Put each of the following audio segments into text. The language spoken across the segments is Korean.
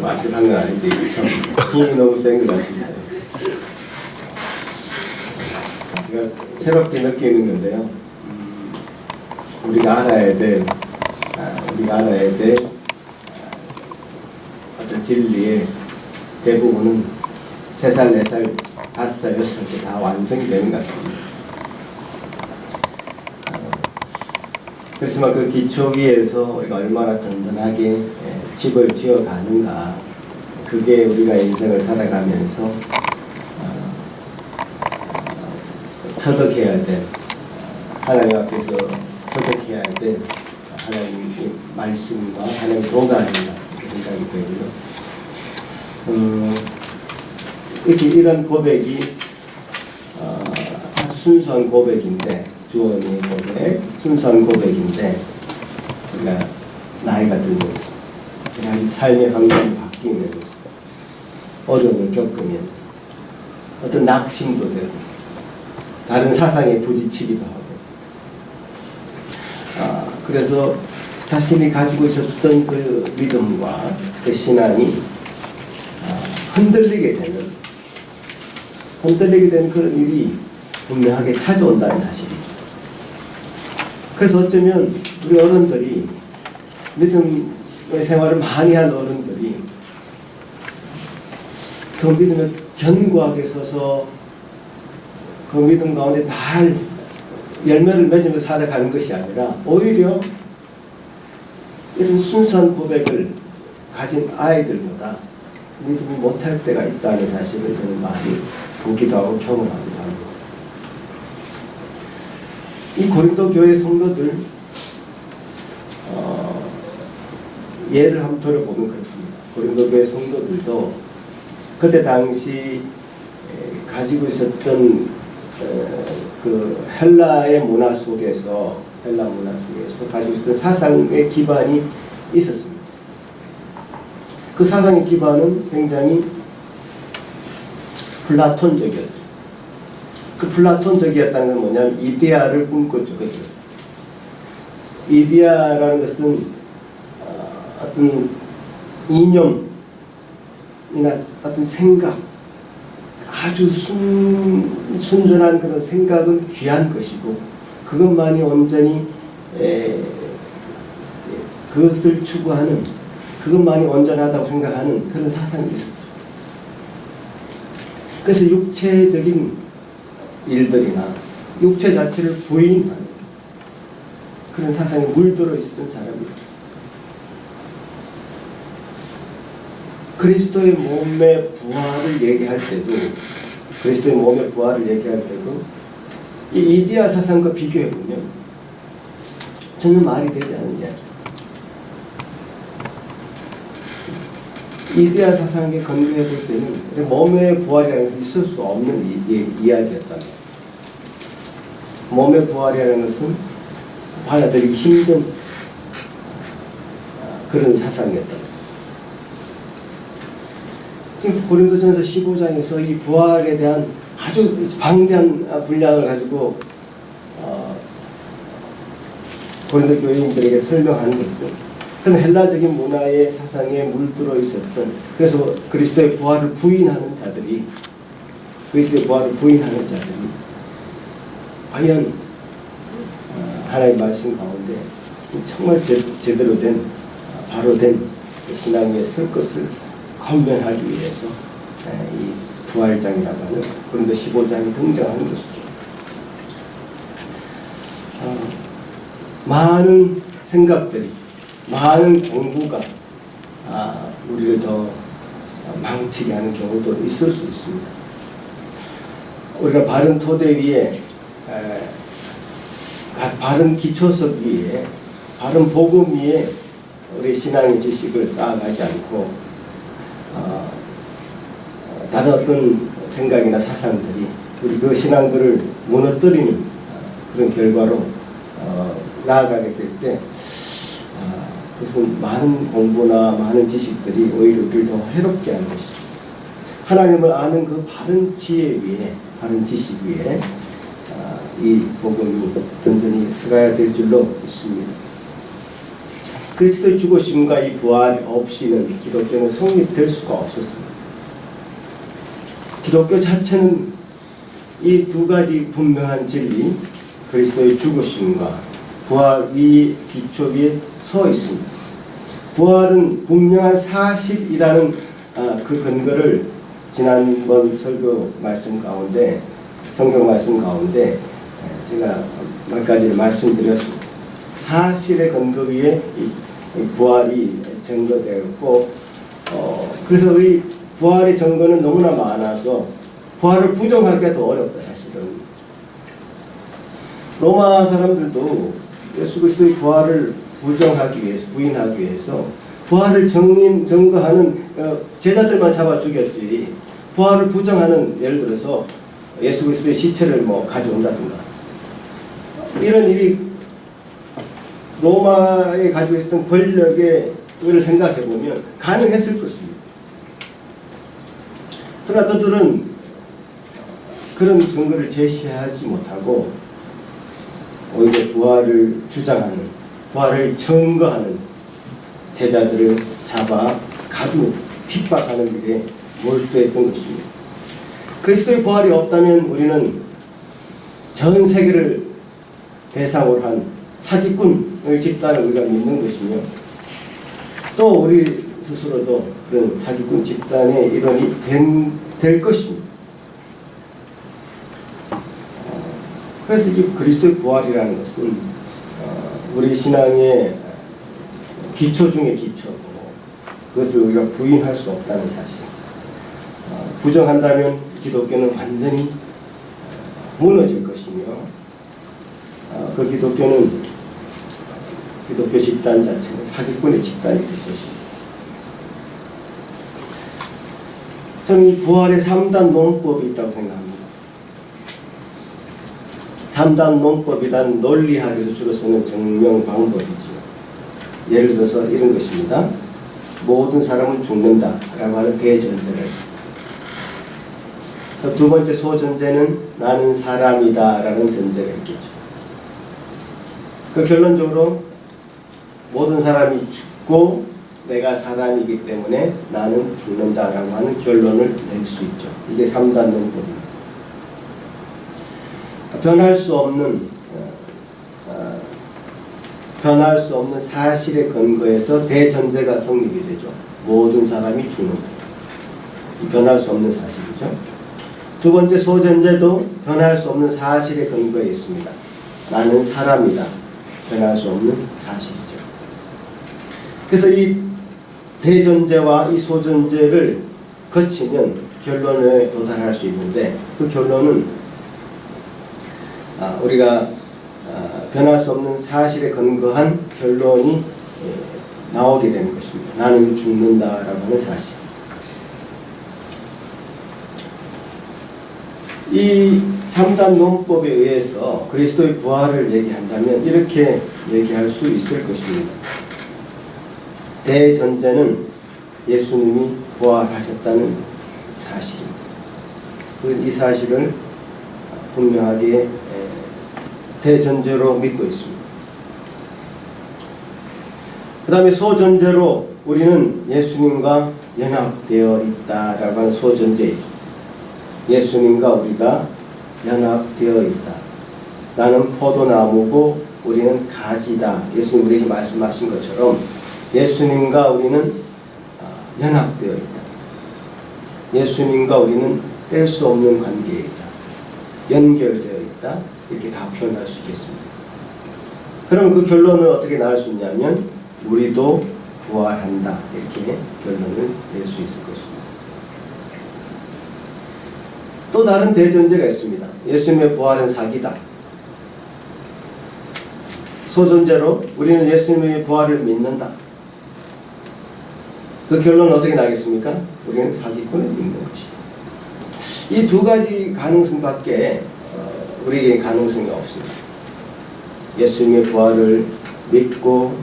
마술한 건 아닌데 참 힘이 너무 센 것 같습니다. 제가 새롭게 느끼는 건데요. 우리가 알아야 될 어떤 진리의 대부분은 3살, 4살, 5살, 6살 때 다 완성이 되는 것 같습니다. 그렇지만 그 기초 위에서 우리가 얼마나 든든하게 집을 지어가는가, 그게 우리가 인생을 살아가면서 터득해야 될, 하나님 앞에서 터득해야 될 하나님의 말씀과 하나님의 도가 아닌가 그렇게 생각이 되고요. 이렇게 이런 고백이 아주 순수한 고백인데, 주원의 고백, 순수한 고백인데, 우리가 나이가 들면서 우리 삶의 환경이 바뀌면서 어려움을 겪으면서 어떤 낙심도 되고 다른 사상에 부딪히기도 하고, 그래서 자신이 가지고 있었던 그 믿음과 그 신앙이 흔들리게 되는 그런 일이 분명하게 찾아온다는 사실이죠. 그래서 어쩌면 우리 어른들이, 믿음의 생활을 많이 한 어른들이 그 믿음에 견고하게 서서 그 믿음 가운데 잘 열매를 맺으며 살아가는 것이 아니라, 오히려 이런 순수한 고백을 가진 아이들보다 믿음이 못할 때가 있다는 사실을 저는 많이 보기도 하고 경험하기도 합니다. 이 고린도 교회 성도들 예를 한번 들어보면 그렇습니다. 고린도 교회 성도들도 그때 당시 가지고 있었던 그 헬라 문화 속에서 가지고 있었던 사상의 기반이 있었습니다. 그 사상의 기반은 굉장히 플라톤적이었죠. 그 플라톤적이었다는 건 뭐냐면 이데아를 꿈꿨죠. 그죠? 이데아라는 것은 어떤 이념이나 어떤 생각, 아주 순전한 그런 생각은 귀한 것이고, 그것만이 온전히 그것을 추구하는, 그것만이 온전하다고 생각하는 그런 사상이 있었죠. 그래서 육체적인 일들이나 육체 자체를 부인하는 그런 사상에 물들어 있었던 사람입니다. 그리스도의 몸의 부활을 얘기할 때도 이 이데아 사상과 비교해보면 전혀 말이 되지 않는 이야기. 이데아 사상에 건조해볼 때는 몸의 부활이라는 것은 있을 수 없는 이야기였다. 몸의 부활이라는 것은 받아들이기 힘든 그런 사상이었다. 지금 고린도전서 15장에서 이 부활에 대한 아주 방대한 분량을 가지고 고린도 교인들에게 설명하는 것은 그런 헬라적인 문화의 사상에 물들어 있었던, 그래서 그리스도의 부활을 부인하는 자들이 과연 하나님의 말씀 가운데 정말 제대로 된, 바로 된 신앙에 설 것을 건면하기 위해서 이 부활장이라고 하는 고린도 15장이 등장하는 것이죠. 많은 생각들이, 많은 공부가 우리를 더 망치게 하는 경우도 있을 수 있습니다. 우리가 바른 토대 위에, 바른 기초석 위에, 바른 복음 위에 우리 신앙의 지식을 쌓아가지 않고 다른 어떤 생각이나 사상들이 우리 그 신앙들을 무너뜨리는 그런 결과로 나아가게 될 때 그것은 많은 공부나 많은 지식들이 오히려 우리를 더 해롭게 하는 것이죠. 하나님을 아는 그 바른 지혜 위에, 바른 지식 위에 이 복음이 든든히 서가야 될 줄로 믿습니다. 그리스도의 죽으심과 이 부활이 없이는 기독교는 성립될 수가 없었습니다. 기독교 자체는 이 두 가지 분명한 진리, 그리스도의 죽으심과 부활 이 기초 위에 서 있습니다. 부활은 분명한 사실이라는 그 근거를 지난번 설교 말씀 가운데, 성경 말씀 가운데 제가 몇 가지를 말씀드렸습니다. 사실의 근거 위에 이 부활이 증거되었고, 그래서 이 부활의 증거는 너무나 많아서 부활을 부정하기가 더 어렵다. 사실은 로마 사람들도 예수 그리스도의 부활을 부정하기 위해서, 부인하기 위해서 부활을 증거하는 제자들만 잡아 죽였지, 부활을 부정하는, 예를 들어서 예수 그리스도의 시체를 가져온다든가 이런 일이 로마에 가지고 있었던 권력의 을 생각해 보면 가능했을 것입니다. 그러나 그들은 그런 증거를 제시하지 못하고 오히려 부활을 주장하는, 부활을 증거하는 제자들을 잡아 가두고 핍박하는 일에 몰두했던 것입니다. 그리스도의 부활이 없다면 우리는 전 세계를 대상으로 한 사기꾼의 집단을 우리가 믿는 것이며, 또 우리 스스로도 그런 사기꾼 집단의 일원이 될 것입니다. 그래서 이 그리스도의 부활이라는 것은 우리 신앙의 기초 중의 기초고, 그것을 우리가 부인할 수 없다는 사실. 부정한다면 기독교는 완전히 무너질 것이며, 그 기독교 집단 자체는 사기꾼의 집단이 될 것입니다. 저는 이 부활의 3단 논법이 있다고 생각합니다. 3단 논법이란 논리학에서 주로 쓰는 증명 방법이죠. 예를 들어서 이런 것입니다. 모든 사람은 죽는다 라고 하는 대전제가 있습니다. 두 번째 소전제는 나는 사람이다 라는 전제가 있겠죠. 그 결론적으로 모든 사람이 죽고 내가 사람이기 때문에 나는 죽는다 라고 하는 결론을 낼 수 있죠. 이게 3단 논법입니다. 변할 수 없는 사실의 근거에서 대전제가 성립이 되죠. 모든 사람이 죽는다. 변할 수 없는 사실이죠. 두 번째 소전제도 변할 수 없는 사실의 근거에 있습니다. 나는 사람이다. 변할 수 없는 사실이죠. 그래서 이 대전제와 이 소전제를 거치면 결론에 도달할 수 있는데, 그 결론은 우리가 변할 수 없는 사실에 근거한 결론이 나오게 되는 것입니다. 나는 죽는다라고 하는 사실. 이 3단 논법에 의해서 그리스도의 부활을 얘기한다면 이렇게 얘기할 수 있을 것입니다. 대전제는 예수님이 부활하셨다는 사실입니다. 이 사실을 분명하게 대전제로 믿고 있습니다. 그 다음에 소전제로 우리는 예수님과 연합되어 있다라고 하는 소전제이죠. 예수님과 우리가 연합되어 있다. 나는 포도나무고 우리는 가지다. 예수님 우리에게 말씀하신 것처럼 예수님과 우리는 연합되어 있다. 예수님과 우리는 뗄 수 없는 관계에 있다. 연결되어 있다. 이렇게 다 표현할 수 있겠습니다. 그럼 그 결론을 어떻게 나올 수 있냐면 우리도 부활한다. 이렇게 결론을 낼 수 있을 것입니다. 또 다른 대전제가 있습니다. 예수님의 부활은 사기다. 소전제로 우리는 예수님의 부활을 믿는다. 그 결론은 어떻게 나겠습니까? 우리는 사기꾼을 믿는 것이다. 이 두 가지 가능성밖에 우리에게 가능성이 없습니다. 예수님의 부활을 믿고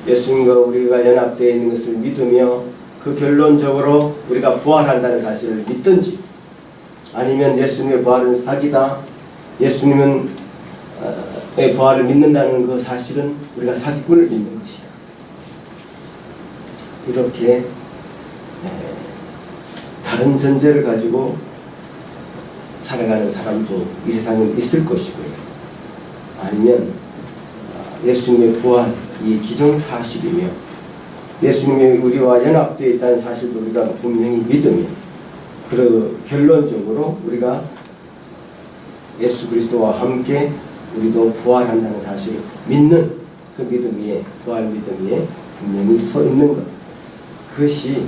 예수님과 우리가 연합되어 있는 것을 믿으며 그 결론적으로 우리가 부활한다는 사실을 믿든지, 아니면 예수님의 부활은 사기다, 예수님의 부활을 믿는다는 그 사실은 우리가 사기꾼을 믿는 것이다. 이렇게 다른 전제를 가지고 살아가는 사람도 이 세상에 있을 것이고요. 아니면 예수님의 부활이 기정사실이며 예수님이 우리와 연합되어 있다는 사실도 우리가 분명히 믿으며 결론적으로 우리가 예수 그리스도와 함께 우리도 부활한다는 사실을 믿는 그 믿음 위에, 부활 믿음 위에 분명히 서 있는 것, 그것이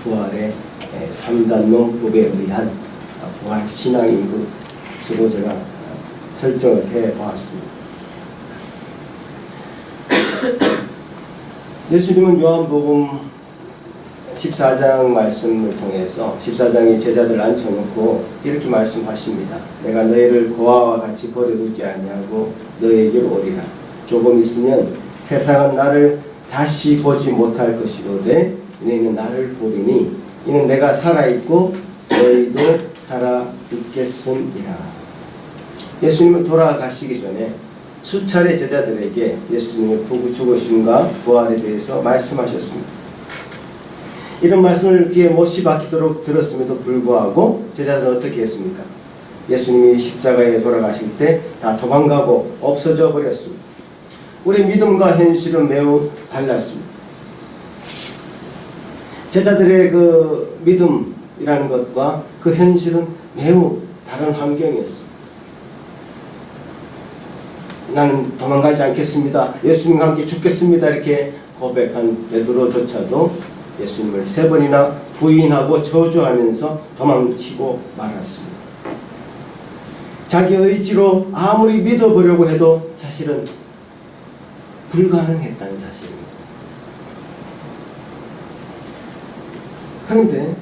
부활의 3단 논법에 의한 부활 신앙인 것으로 제가 설정을 해보았습니다. 예수님은 요한복음 14장 말씀을 통해서 14장에 제자들 앉혀놓고 이렇게 말씀하십니다. 내가 너희를 고아와 같이 버려두지 아니하고 너희에게로 오리라. 조금 있으면 세상은 나를 다시 보지 못할 것이로되 너희는 나를 보리니 이는 내가 살아있고 너희도 살아있겠음이라. 예수님은 돌아가시기 전에 수차례 제자들에게 예수님의 죽으심과 부활에 대해서 말씀하셨습니다. 이런 말씀을 귀에 못이 박히도록 들었음에도 불구하고 제자들은 어떻게 했습니까? 예수님이 십자가에 돌아가실 때 다 도망가고 없어져 버렸습니다. 우리의 믿음과 현실은 매우 달랐습니다. 제자들의 그 믿음이라는 것과 그 현실은 매우 다른 환경이었습니다. 나는 도망가지 않겠습니다. 예수님과 함께 죽겠습니다. 이렇게 고백한 베드로조차도 예수님을 3번이나 부인하고 저주하면서 도망치고 말았습니다. 자기 의지로 아무리 믿어보려고 해도 사실은 불가능했다는 사실입니다. 그런데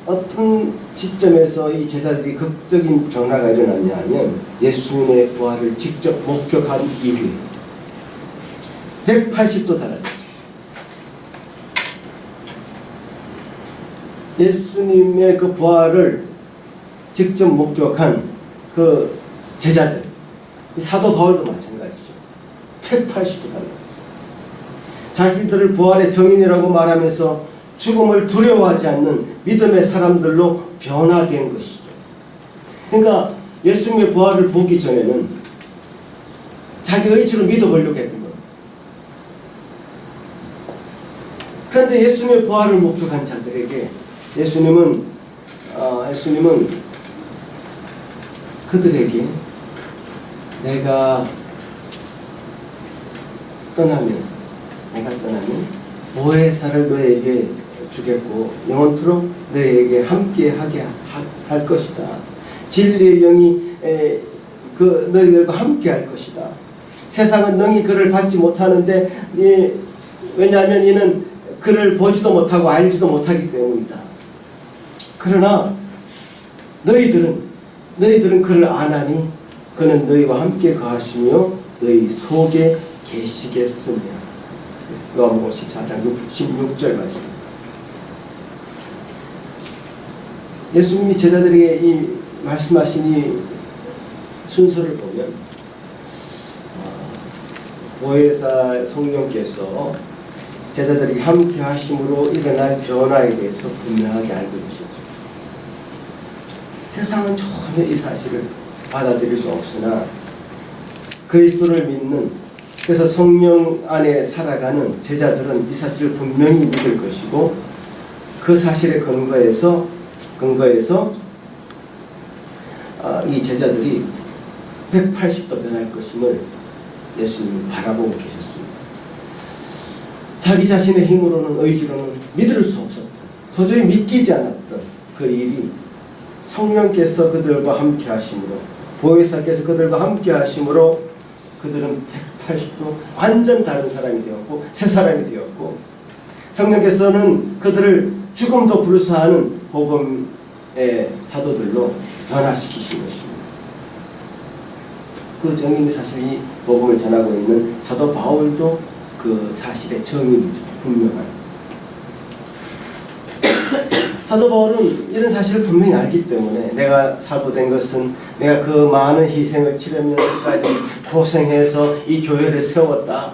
어떤 시점에서 이 제자들이 극적인 변화가 일어났냐 하면 예수님의 부활을 직접 목격한 이후에 180도 달라졌습니다. 예수님의 그 부활을 직접 목격한 그 제자들, 사도 바울도 마찬가지죠. 180도 달라졌어요. 자기들을 부활의 정인이라고 말하면서 죽음을 두려워하지 않는 믿음의 사람들로 변화된 것이죠. 그러니까 예수님의 부활을 보기 전에는 자기 의지로 믿어보려고 했던 겁니다. 그런데 예수님의 부활을 목격한 자들에게 예수님은 그들에게 내가 떠나면 보혜사를 너에게 주겠고 영원토록 너에게 함께하게 할 것이다. 진리의 영이 너희들과 함께할 것이다. 세상은 능히 그를 받지 못하는데 왜냐하면 이는 그를 보지도 못하고 알지도 못하기 때문이다. 그러나 너희들은 그를 아나니 그는 너희와 함께 거하시며 너희 속에 계시겠으며. 요한복음 14장 16절 말씀입니다. 예수님이 제자들에게 이 말씀하신 이 순서를 보면 보혜사 성령께서 제자들에게 함께 하심으로 일어날 변화에 대해서 분명하게 알고 계시죠. 세상은 전혀 이 사실을 받아들일 수 없으나 그리스도를 믿는, 그래서 성령 안에 살아가는 제자들은 이 사실을 분명히 믿을 것이고 그 사실에 근거해서 이 제자들이 180도 변할 것임을 예수님이 바라보고 계셨습니다. 자기 자신의 힘으로는, 의지로는 믿을 수 없었던, 도저히 믿기지 않았던 그 일이 성령께서 그들과 함께 하심으로, 보혜사께서 그들과 함께 하심으로 그들은 180도 완전 다른 사람이 되었고 새 사람이 되었고, 성령께서는 그들을 죽음도 불사하는 복음의 사도들로 변화시키신 것입니다. 그 정인이 사실 이 복음을 전하고 있는 사도 바울도 그 사실의 정인이죠. 분명한. 사도 바울은 이런 사실을 분명히 알기 때문에 내가 사도된 것은 내가 그 많은 희생을 치르면서까지 고생해서 이 교회를 세웠다.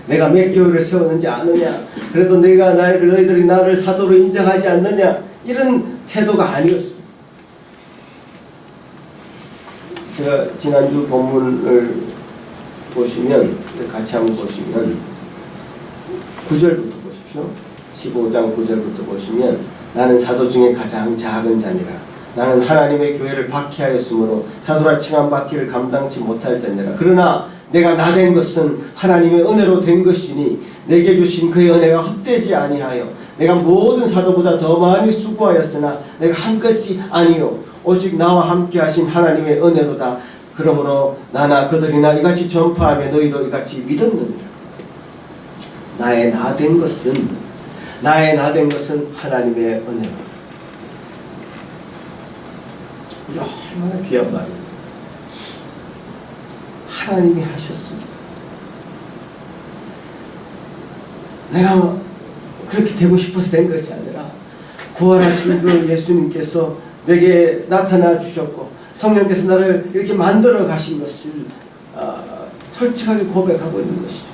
내가 몇 개월을 세웠는지 아느냐? 그래도 너희들이 나를 사도로 인정하지 않느냐? 이런 태도가 아니었습니다. 제가 지난주 본문을 보시면, 같이 한번 보시면 9절부터 보십시오. 15장 9절부터 보시면, 나는 사도 중에 가장 작은 자니라. 나는 하나님의 교회를 박해하였으므로 사도라 칭함 받기를 감당치 못할 자니라. 그러나 내가 나된 것은 하나님의 은혜로 된 것이니 내게 주신 그의 은혜가 헛되지 아니하여 내가 모든 사도보다 더 많이 수고하였으나 내가 한 것이 아니요 오직 나와 함께 하신 하나님의 은혜로다. 그러므로 나나 그들이나 이같이 전파하며 너희도 이같이 믿었느니라. 나의 나된 것은 하나님의 은혜로. 이게 얼마나 귀한 말이에요. 하나님이 하셨습니다. 내가 그렇게 되고 싶어서 된 것이 아니라 구원하신 그 예수님께서 내게 나타나 주셨고 성령께서 나를 이렇게 만들어 가신 것을 솔직하게 고백하고 있는 것이죠.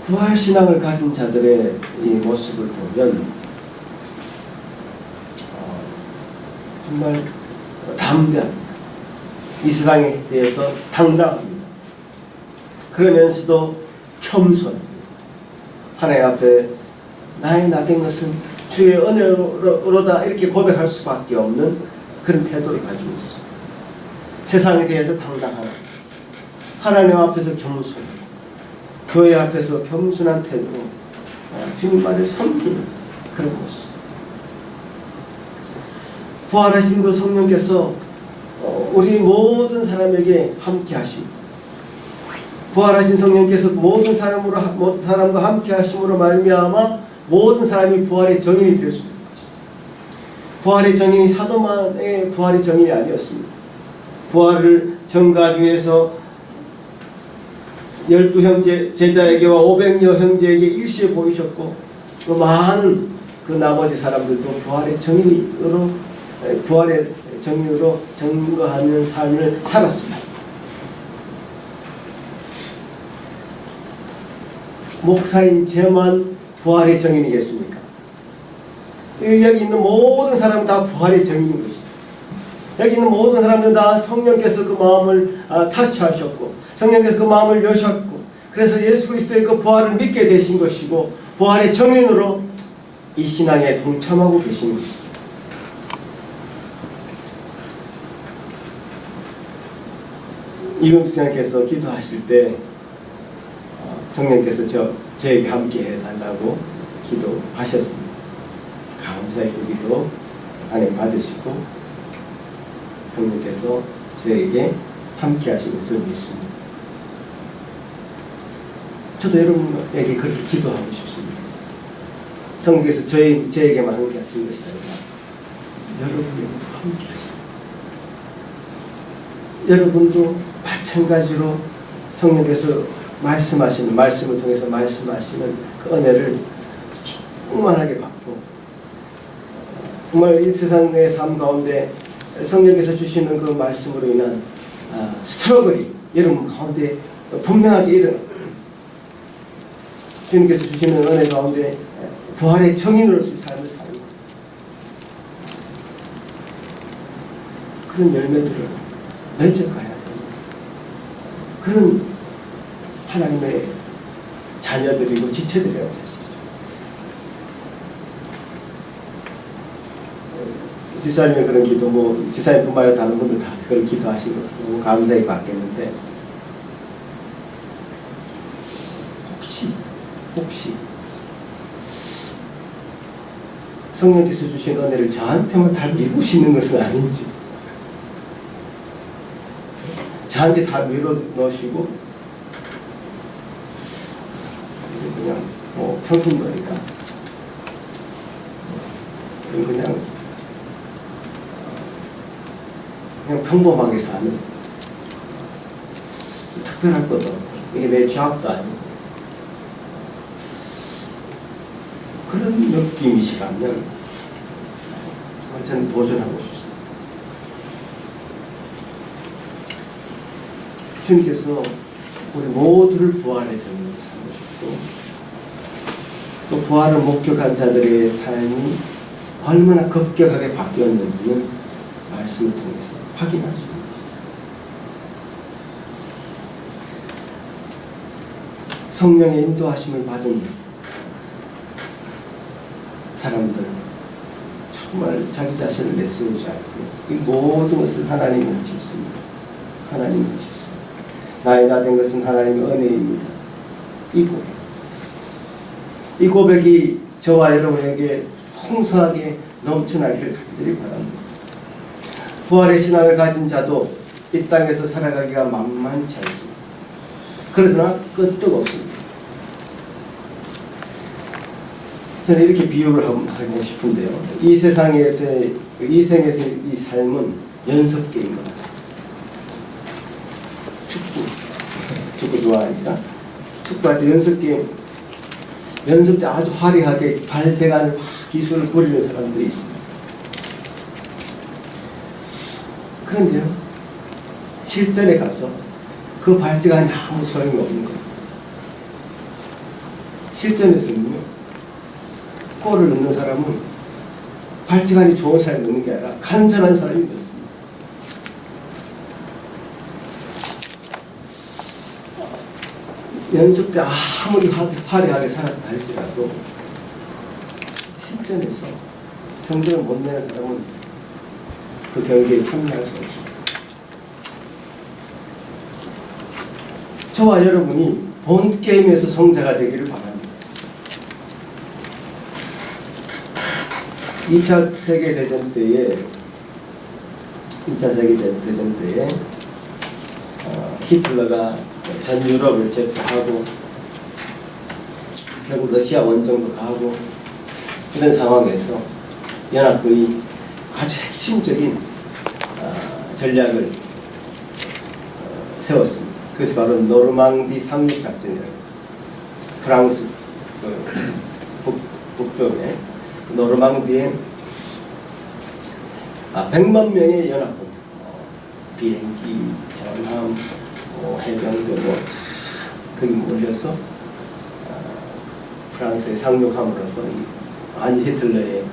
부활신앙을 가진 자들의 이 모습을 보면 정말 담대합니다. 이 세상에 대해서 당당합니다. 그러면서도 겸손합니다. 하나님 앞에 나의 나된 것은 주의 은혜로다 이렇게 고백할 수밖에 없는 그런 태도를 가지고 있습니다. 세상에 대해서 당당하다. 하나님 앞에서 겸손, 교회 앞에서 겸손한 태도로 주님만을 섬기는 그런 모습. 부활하신 그 성령께서 우리 모든 사람에게 함께 하심, 부활하신 성령께서 모든 사람과 함께 하심으로 말미암아 모든 사람이 부활의 정인이 될 수 있는 것입니다. 부활의 정인이 사도만의 부활의 정인이 아니었습니다. 부활을 전가하기 위해서 12형제 제자에게와 500여 형제에게 일시에 보이셨고 또 많은 그 나머지 사람들도 부활의 정인으로 증거하는 삶을 살았습니다. 목사인 제만 부활의 정인이겠습니까? 여기 있는 모든 사람 다 부활의 정인인 것이죠. 여기 있는 모든 사람들 다 성령께서 그 마음을 타치하셨고 성령께서 그 마음을 여셨고 그래서 예수 그리스도의 그 부활을 믿게 되신 것이고 부활의 정인으로 이 신앙에 동참하고 계신 것이죠. 이금수 장께서 기도하실 때 성령께서 저에게 함께 해달라고 기도하셨습니다. 감사의 그 기도 하나님 받으시고 성령께서 저에게 함께 하신 것을 믿습니다. 저도 여러분에게 그렇게 기도하고 싶습니다. 성령께서 저에게만 함께 하신 것이 아니라 여러분에게도 함께 하십니다. 여러분도 마찬가지로 성령께서 말씀을 통해서 말씀하시는 그 은혜를 충만하게 받고 정말 이 세상의 삶 가운데 성령께서 주시는 그 말씀으로 인한 스트러글이 여러분 가운데 분명하게 일어납니다. 주님께서 주시는 은혜 가운데 부활의 정인으로서의 삶을 사는 그런 열매들을 맺어가야 됩니다. 그런 하나님의 자녀들이고 지체들이라는 사실이죠. 지사님의 그런 기도, 지사님뿐만 아니라 다른 분들 다 그런 기도하신 거 너무 감사히 받겠는데 혹시 성령께서 주신 은혜를 저한테만 다 미루시는 것은 아닌지, 저한테 다 밀어 넣으시고 그냥 평균이니까 그냥 평범하게 사는, 특별할 것도 없고 이게 내 취업도 아니고 그런 느낌이시라면 저는 도전하고 싶습니다. 주님께서 우리 모두를 부활의 전으로 삼으셨고, 또 부활을 목격한 자들의 삶이 얼마나 급격하게 바뀌었는지는 말씀을 통해서 확인할 수 있습니다. 성령의 인도하심을 받은 사람들, 정말 자기 자신을 내세우지 않고 이 모든 것을 하나님이 하셨습니다. 하나님이 하셨습니다. 나의 나 된 것은 하나님의 은혜입니다. 이 고백이 저와 여러분에게 풍성하게 넘쳐나기를 간절히 바랍니다. 부활의 신앙을 가진 자도 이 땅에서 살아가기가 만만치 않습니다. 그러나 끄떡없습니다. 저는 이렇게 비유를 하고 싶은데요. 이 생에서의 이 삶은 연습게임 것 같습니다. 축구 좋아하니까 축구할 때 연습 때 아주 화려하게 발재간을 기술을 부리는 사람들이 있습니다. 그런데요, 실전에 가서 그 발재간이 아무 소용이 없는 겁니다. 실전에서는요, 골을 넣는 사람은 발재간이 좋은 사람이 넣는 게 아니라 간절한 사람이 넣습니다. 연습 때 아무리 화려하게 살았다 할지라도 실전에서 성적을 못 내는 사람은 그 경기에 참여할 수 없습니다. 저와 여러분이 본 게임에서 성자가 되기를 바랍니다. 2차 세계대전 때에 히틀러가 전 유럽을 제압하고 결국 러시아 원정도 가고 이런 상황에서 연합군이 아주 핵심적인 전략을 세웠습니다. 그것이 바로 노르망디 상륙작전이라고 합니다. 프랑스 북쪽에 노르망디에 100만 명의 연합군, 비행기, 전함, 해병대 거기 몰려서 프랑스에 상륙함으로써 아니 히틀러의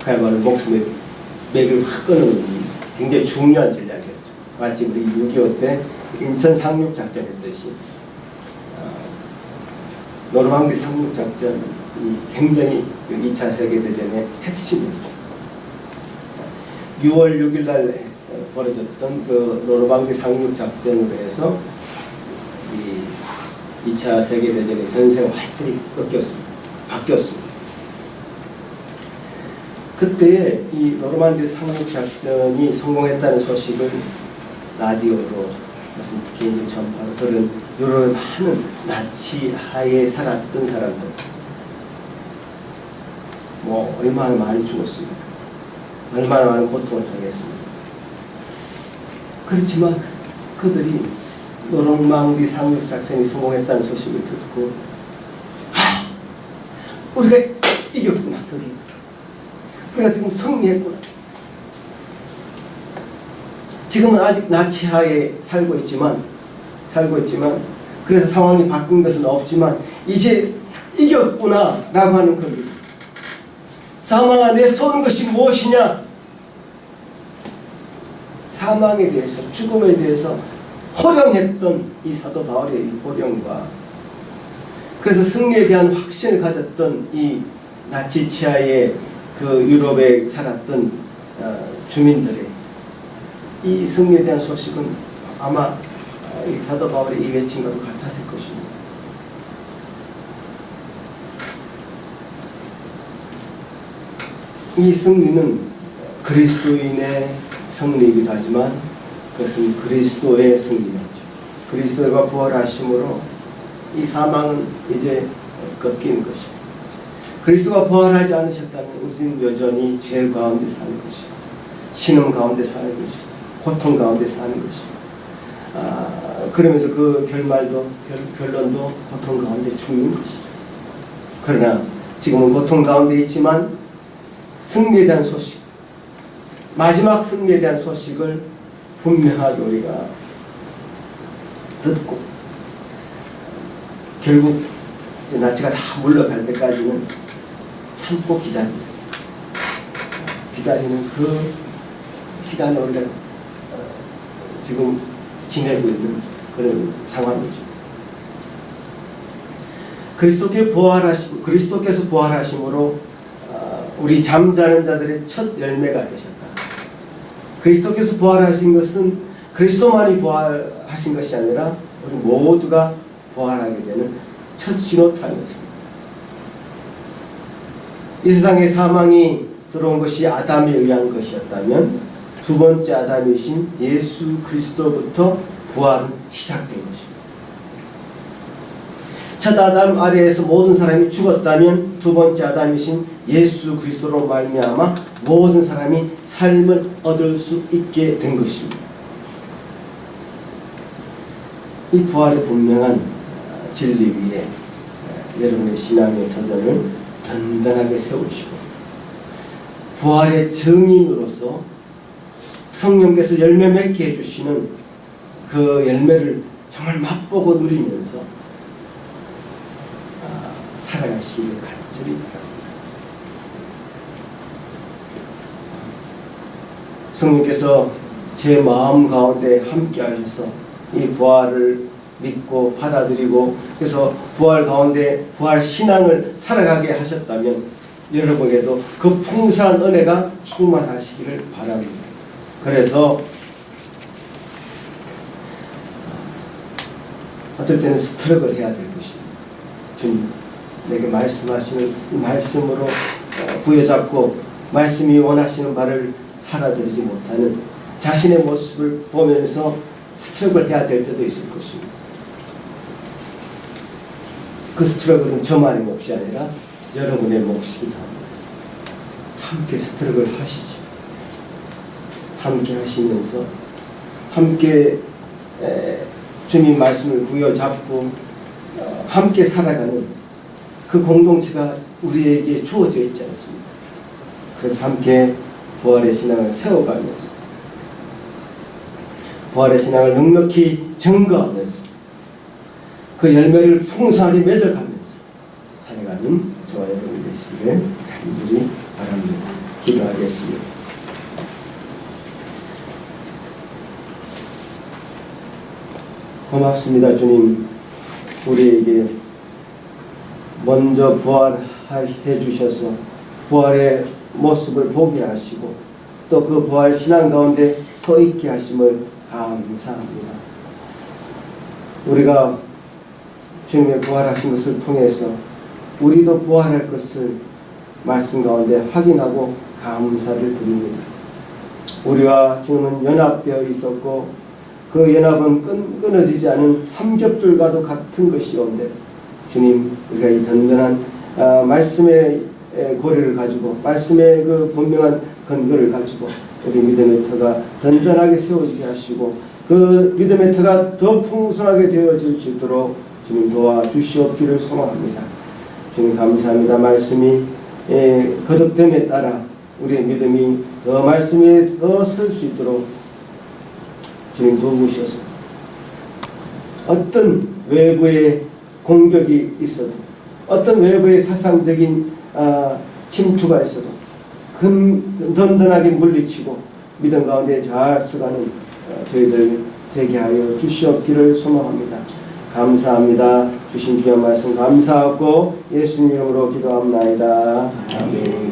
그야말로 목숨의 맥을 확 끊는 굉장히 중요한 전략이었죠. 마치 우리 6.25 때 인천 상륙작전했듯이 노르망디 상륙작전이 굉장히 2차 세계대전의 핵심이었죠. 6월 6일 날 벌어졌던 그 노르망디 상륙작전으로 해서 이 2차 세계대전의 전세가 완전히 바뀌었습니다. 그때 이 노르망디 상륙작전이 성공했다는 소식을 라디오로 무슨 개인적 전파로 들은 유럽의 많은 나치 하에 살았던 사람들, 얼마나 많이 죽었습니까? 얼마나 많은 고통을 당했습니까? 그렇지만 그들이 노르망디 상륙작전이 성공했다는 소식을 듣고 우리가 이겼구나, 드디어 우리가 지금 승리했구나. 지금은 아직 나치하에 살고 있지만 그래서 상황이 바뀐 것은 없지만 이제 이겼구나 라고 하는 겁니다. 사망아, 내 쏘는 것이 무엇이냐? 사망에 대해서, 죽음에 대해서 호령했던 이 사도 바울의 이 호령과, 그래서 승리에 대한 확신을 가졌던 이 나치 치하의 그 유럽에 살았던 주민들의 이 승리에 대한 소식은 아마 이 사도 바울의 이 외침과도 같았을 것입니다. 이 승리는 그리스도인의 승리이기도 하지만 그것은 그리스도의 승리였죠. 그리스도가 부활하심으로 이 사망은 이제 꺾이는 것이고, 그리스도가 부활하지 않으셨다면 우리는 여전히 죄 가운데 사는 것이고, 신음 가운데 사는 것이고, 고통 가운데 사는 것이고, 그러면서 그 결론도 고통 가운데 죽는 것이죠. 그러나 지금은 고통 가운데 있지만 승리에 대한 소식, 마지막 승리에 대한 소식을 분명하게 우리가 듣고 결국 이제 나치가 다 물러갈 때까지는 참고 기다리는 그 시간을 우리가 지금 지내고 있는 그런 상황이죠. 그리스도께서 부활하심으로 우리 잠자는 자들의 첫 열매가 되셨다. 그리스도께서 부활하신 것은 그리스도만이 부활하신 것이 아니라 우리 모두가 부활하게 되는 첫 신호탄이었습니다. 이 세상에 사망이 들어온 것이 아담에 의한 것이었다면 두 번째 아담이신 예수 그리스도부터 부활은 시작된 것입니다. 첫 아담 아래에서 모든 사람이 죽었다면 두 번째 아담이신 예수 그리스도로 말미암아 모든 사람이 삶을 얻을 수 있게 된 것입니다. 이 부활의 분명한 진리 위에 여러분의 신앙의 터전을 든든하게 세우시고 부활의 증인으로서 성령께서 열매 맺게 해주시는 그 열매를 정말 맛보고 누리면서 살아가시기를 간절히 바랍니다. 성령께서 제 마음 가운데 함께 하셔서 이 부활을 믿고 받아들이고 그래서 부활 가운데 부활 신앙을 살아가게 하셨다면 여러분에게도 그 풍성한 은혜가 충만하시기를 바랍니다. 그래서 어떨 때는 스트럭을 해야 될 것입니다. 주님 내게 말씀하시는 말씀으로 부여잡고 말씀이 원하시는 바를 살아들이지 못하는 자신의 모습을 보면서 스트럭을 해야 될 때도 있을 것입니다. 그 스트럭은 저만의 몫이 아니라 여러분의 몫이기도 합니다. 함께 스트럭을 하시죠. 함께 하시면서 함께 주님 말씀을 부여잡고 함께 살아가는 그 공동체가 우리에게 주어져 있지 않습니까? 그래서 함께 부활의 신앙을 세워가면서 부활의 신앙을 넉넉히 증거하면서 그 열매를 풍성하게 맺어가면서 살아가는 저와 여러분이 되시기를 간절히 바랍니다. 기도하겠습니다. 고맙습니다. 주님 우리에게 먼저 부활해 주셔서 부활의 모습을 보게 하시고 또 그 부활 신앙 가운데 서 있게 하심을 감사합니다. 우리가 주님의 부활하신 것을 통해서 우리도 부활할 것을 말씀 가운데 확인하고 감사를 드립니다. 우리와 주님은 연합되어 있었고 그 연합은 끊어지지 않은 삼겹줄과도 같은 것이온데 주님 우리가 이 든든한 말씀의 고리를 가지고 말씀의 그 분명한 근거를 가지고 우리 믿음의 터가 든든하게 세워지게 하시고 그 믿음의 터가 더 풍성하게 되어질 수 있도록 주님 도와주시옵기를 소망합니다. 주님 감사합니다. 말씀이 거듭됨에 따라 우리의 믿음이 더 말씀에 더 설 수 있도록 주님 도우셔서 어떤 외부의 공격이 있어도 어떤 외부의 사상적인 침투가 있어도 든든하게 물리치고 믿음 가운데 잘 서가는 저희들 되게 하여 주시옵기를 소망합니다. 감사합니다. 주신 귀한 말씀 감사하고 예수님 이름으로 기도합나이다. 아멘.